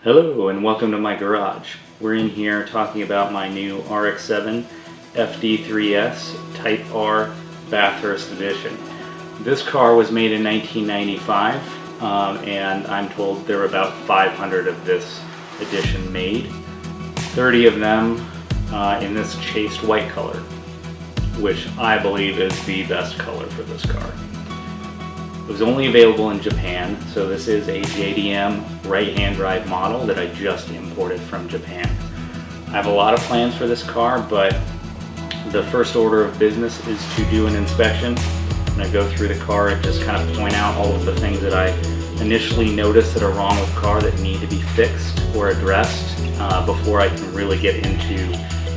Hello and welcome to my garage. We're in here talking about my new RX-7 FD3S Type R Bathurst Edition. This car was made in 1995 and I'm told there were about 500 of this edition made. 30 of them in this chased white color, which I believe is the best color for this car. It was only available in Japan, so this is a JDM right-hand drive model that I just imported from Japan. I have a lot of plans for this car, but the first order of business is to do an inspection. When I go through the car and just kind of point out all of the things that I initially notice that are wrong with the car that need to be fixed or addressed before I can really get into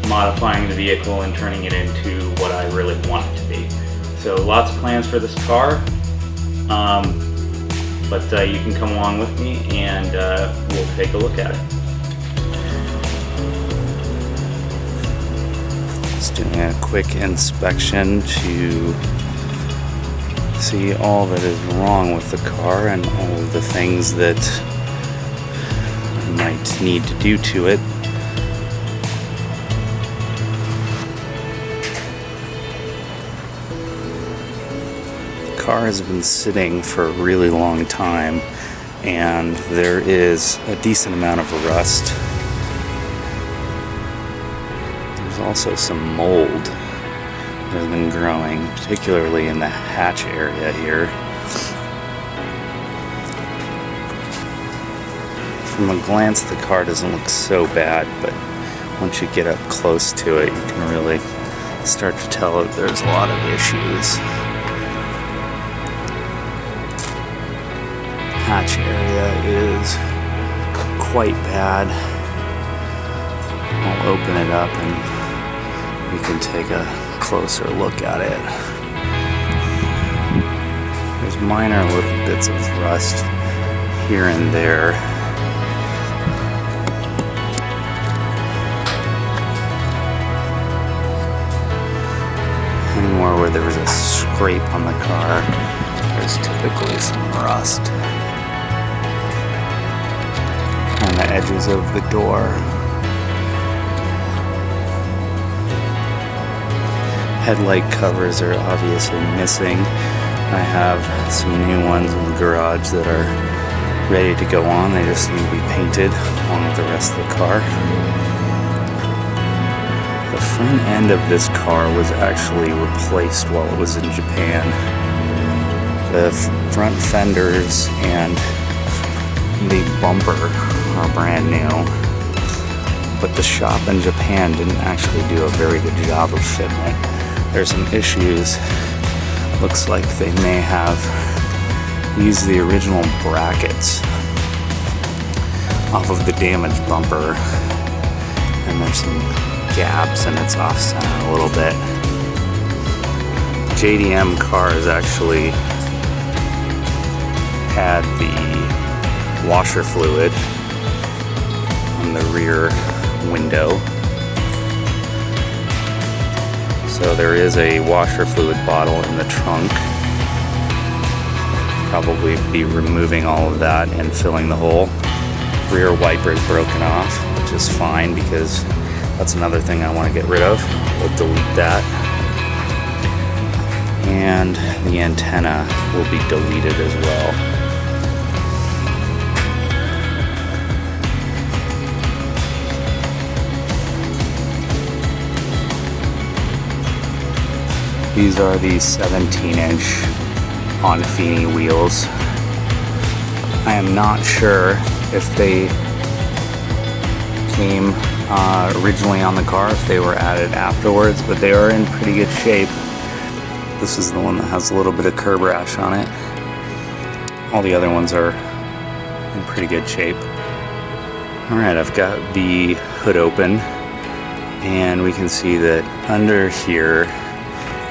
modifying the vehicle and turning it into what I really want it to be. So lots of plans for this car. But you can come along with me and we'll take a look at it. Just doing a quick inspection to see all that is wrong with the car and all of the things that I might need to do to it. The car has been sitting for a really long time and there is a decent amount of rust. There's also some mold that has been growing, particularly in the hatch area here. From a glance, the car doesn't look so bad, but once you get up close to it, you can really start to tell that there's a lot of issues. Hatch area is quite bad. I'll open it up and we can take a closer look at it. There's minor little bits of rust here and there. Anywhere where there was a scrape on the car, there's typically some rust. On the edges of the door. Headlight covers are obviously missing. I have some new ones in the garage that are ready to go on. They just need to be painted along with the rest of the car. The front end of this car was actually replaced while it was in Japan. The front fenders and the bumper are brand new, but the shop in Japan didn't actually do a very good job of fitting it. There's some issues. Looks like they may have used the original brackets off of the damaged bumper, and there's some gaps and it's off center a little bit. JDM cars actually had the washer fluid on the rear window. So there is a washer fluid bottle in the trunk. Probably be removing all of that and filling the hole. Rear wiper is broken off, which is fine because that's another thing I want to get rid of. We'll delete that. And the antenna will be deleted as well. These are the 17-inch Onfini wheels. I am not sure if they came originally on the car, if they were added afterwards, but they are in pretty good shape. This is the one that has a little bit of curb rash on it. All the other ones are in pretty good shape. Alright, I've got the hood open, and we can see that under here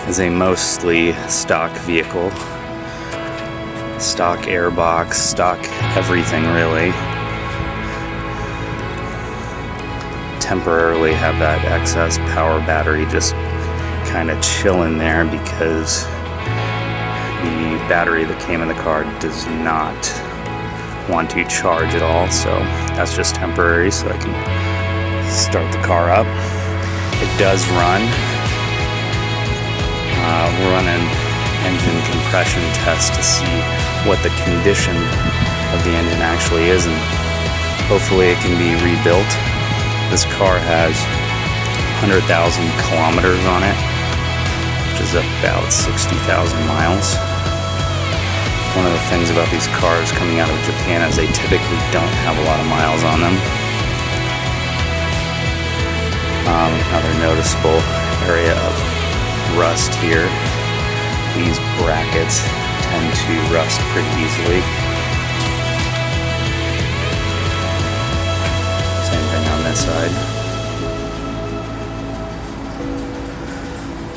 is a mostly stock vehicle. Stock airbox, stock everything really. Temporarily have that excess power battery just kind of chilling there because the battery that came in the car does not want to charge at all, so that's just temporary so I can start the car up. It does run. We're running engine compression test to see what the condition of the engine actually is, and hopefully it can be rebuilt. This car has 100,000 kilometers on it, which is about 60,000 miles. One of the things about these cars coming out of Japan is they typically don't have a lot of miles on them. Another noticeable area of rust here. These brackets tend to rust pretty easily. Same thing on this side.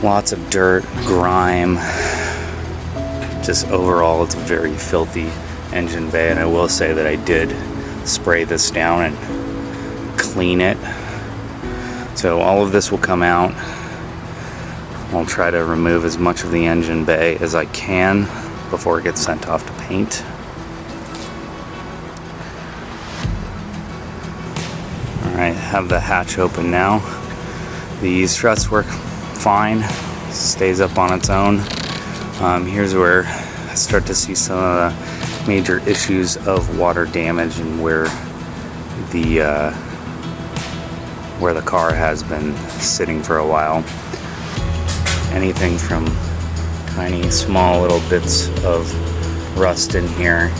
Lots of dirt, grime. Just overall, it's a very filthy engine bay, and I will say that I did spray this down and clean it. So all of this will come out. I'll try to remove as much of the engine bay as I can before it gets sent off to paint. Alright, have the hatch open now. The struts work fine, stays up on its own. Here's where I start to see some of the major issues of water damage and where the car has been sitting for a while. Anything from tiny small little bits of rust in here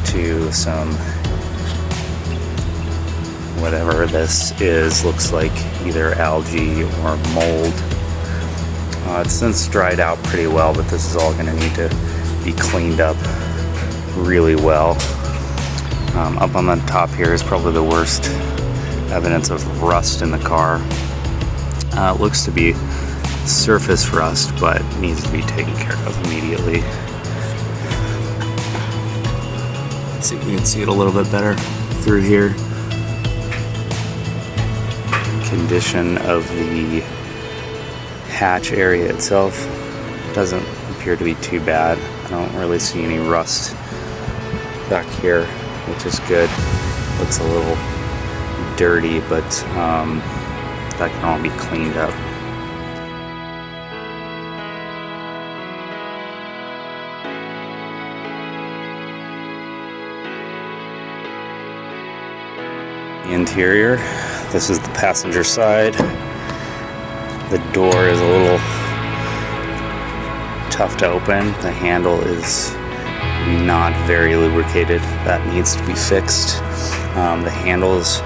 to some whatever this is, looks like either algae or mold. It's since dried out pretty well, but this is all going to need to be cleaned up really well. Up on the top here is probably the worst evidence of rust in the car. It looks to be surface rust, but needs to be taken care of immediately. Let's see if we can see it a little bit better through here. Condition of the hatch area itself doesn't appear to be too bad. I don't really see any rust back here, which is good. Looks a little dirty, but that can all be cleaned up. The interior, this is the passenger side. The door is a little tough to open. The handle is not very lubricated. That needs to be fixed. The handles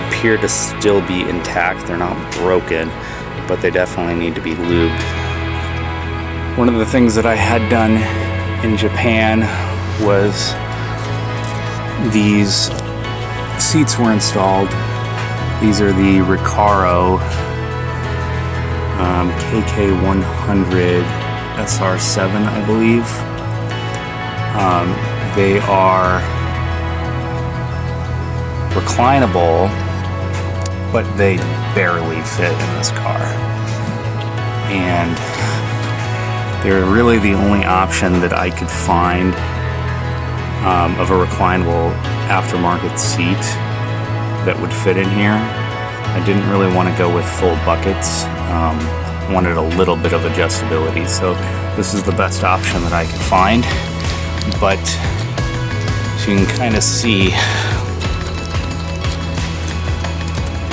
appear to still be intact. They're not broken, but they definitely need to be lubed. One of the things that I had done in Japan was these seats were installed. These are the Recaro KK100 SR7, I believe. They are reclinable, but they barely fit in this car. And they're really the only option that I could find of a reclinable aftermarket seat that would fit in here. I didn't really want to go with full buckets. Wanted a little bit of adjustability, so this is the best option that I could find. But as you can kind of see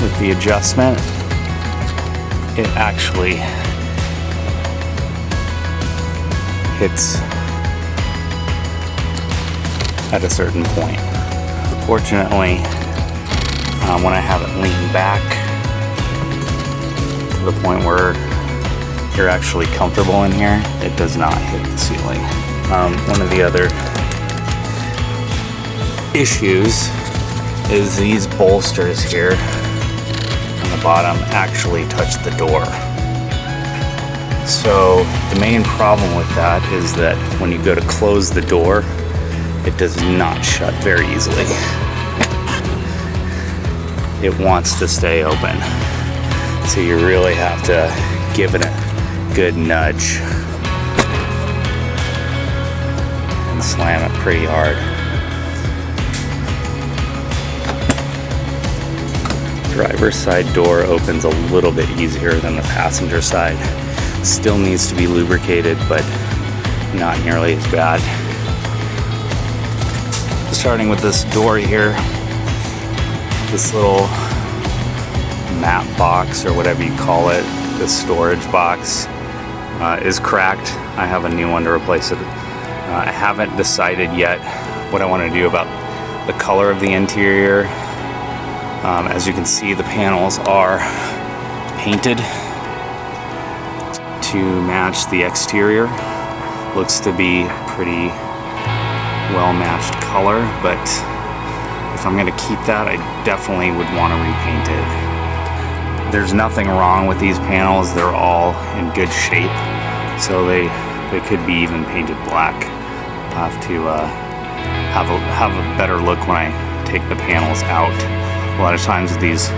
with the adjustment, it actually hits at a certain point. Fortunately, when I have it leaned back to the point where you're actually comfortable in here, it does not hit the ceiling. One of the other issues is these bolsters here on the bottom actually touch the door. So the main problem with that is that when you go to close the door, it does not shut very easily. It wants to stay open. So you really have to give it a good nudge and slam it pretty hard. Driver's side door opens a little bit easier than the passenger side. Still needs to be lubricated, but not nearly as bad. Starting with this door here, this little map box or whatever you call it, this storage box is cracked. I have a new one to replace it. I haven't decided yet what I want to do about the color of the interior. As you can see, the panels are painted to match the exterior. Looks to be pretty well matched color, but if I'm going to keep that, I definitely would want to repaint it. There's nothing wrong with these panels. They're all in good shape, so they could be even painted black. I'll have to have a better look when I take the panels out. A lot of times with these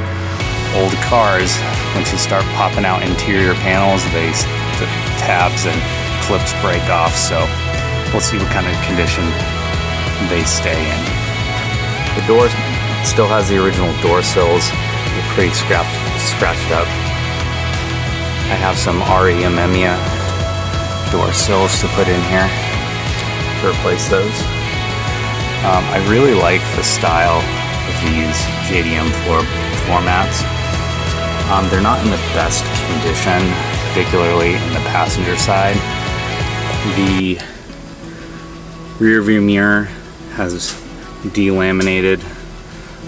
old cars, once you start popping out interior panels, the tabs and clips break off, so we'll see what kind of condition they stay in. The door still has the original door sills. They're pretty scratched up. I have some RX-7 door sills to put in here to replace those. I really like the style of these JDM floor mats. They're not in the best condition, particularly in the passenger side. The rear view mirror has delaminated.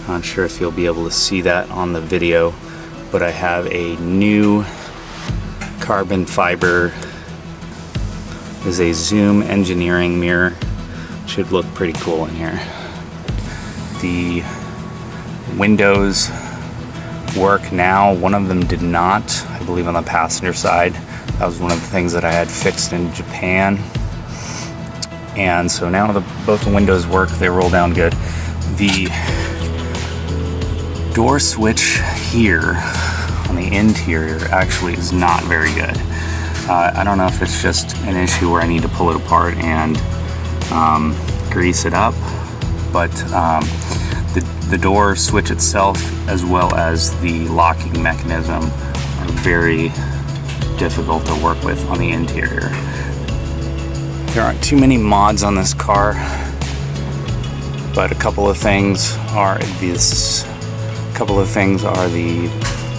Not sure if you'll be able to see that on the video, but I have a new carbon fiber. Is a Zoom engineering mirror. Should look pretty cool in here. The windows work now. One of them did not, I believe, on the passenger side. That was one of the things that I had fixed in Japan. And so now both the windows work. They roll down good. The door switch here on the interior actually is not very good. I don't know if it's just an issue where I need to pull it apart and grease it up, but the door switch itself as well as the locking mechanism are very difficult to work with on the interior. There aren't too many mods on this car, but a couple of things are the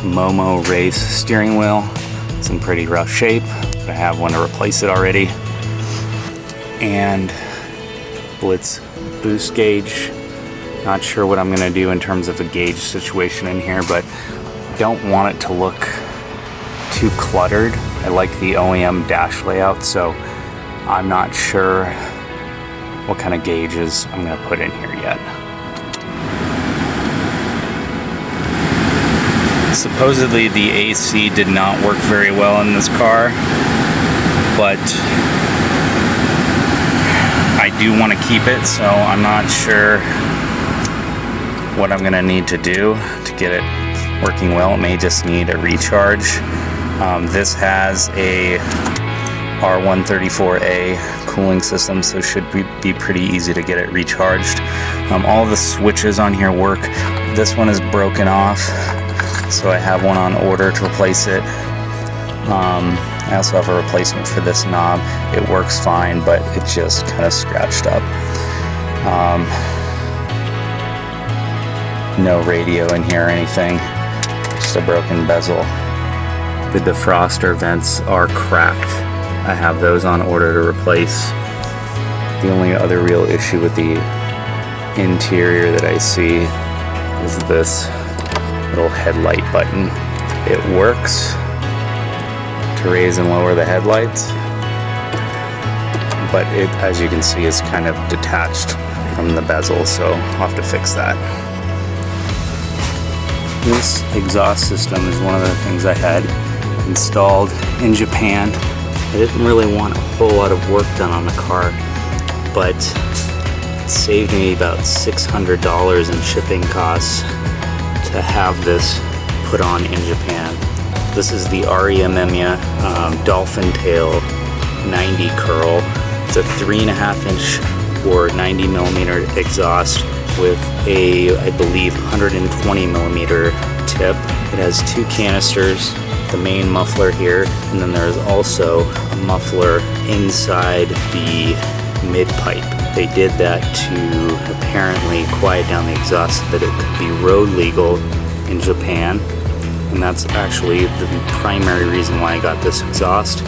Momo Race steering wheel. It's in pretty rough shape, but I have one to replace it already. And Blitz boost gauge. Not sure what I'm going to do in terms of a gauge situation in here, but don't want it to look too cluttered. I like the OEM dash layout, so I'm not sure what kind of gauges I'm going to put in here yet. Supposedly the AC did not work very well in this car, but I do want to keep it, so I'm not sure what I'm going to need to do to get it working well. It may just need a recharge. This has a R134A cooling system, so it should be pretty easy to get it recharged. All the switches on here work. This one is broken off, so I have one on order to replace it. I also have a replacement for this knob. It works fine, but it just kind of scratched up. No radio in here or anything, just a broken bezel. The defroster vents are cracked. I have those on order to replace. The only other real issue with the interior that I see is this little headlight button. It works to raise and lower the headlights, but it, as you can see, is kind of detached from the bezel, so I'll have to fix that. This exhaust system is one of the things I had installed in Japan. I didn't really want a whole lot of work done on the car, but it saved me about $600 in shipping costs to have this put on in Japan. This is the RX-7 Dolphin Tail 90 curl. It's a 3.5 inch or 90 millimeter exhaust with a, I believe, 120 millimeter tip. It has two canisters, the main muffler here, and then there's also a muffler inside the mid pipe. They did that to apparently quiet down the exhaust so that it could be road legal in Japan, and that's actually the primary reason why I got this exhaust.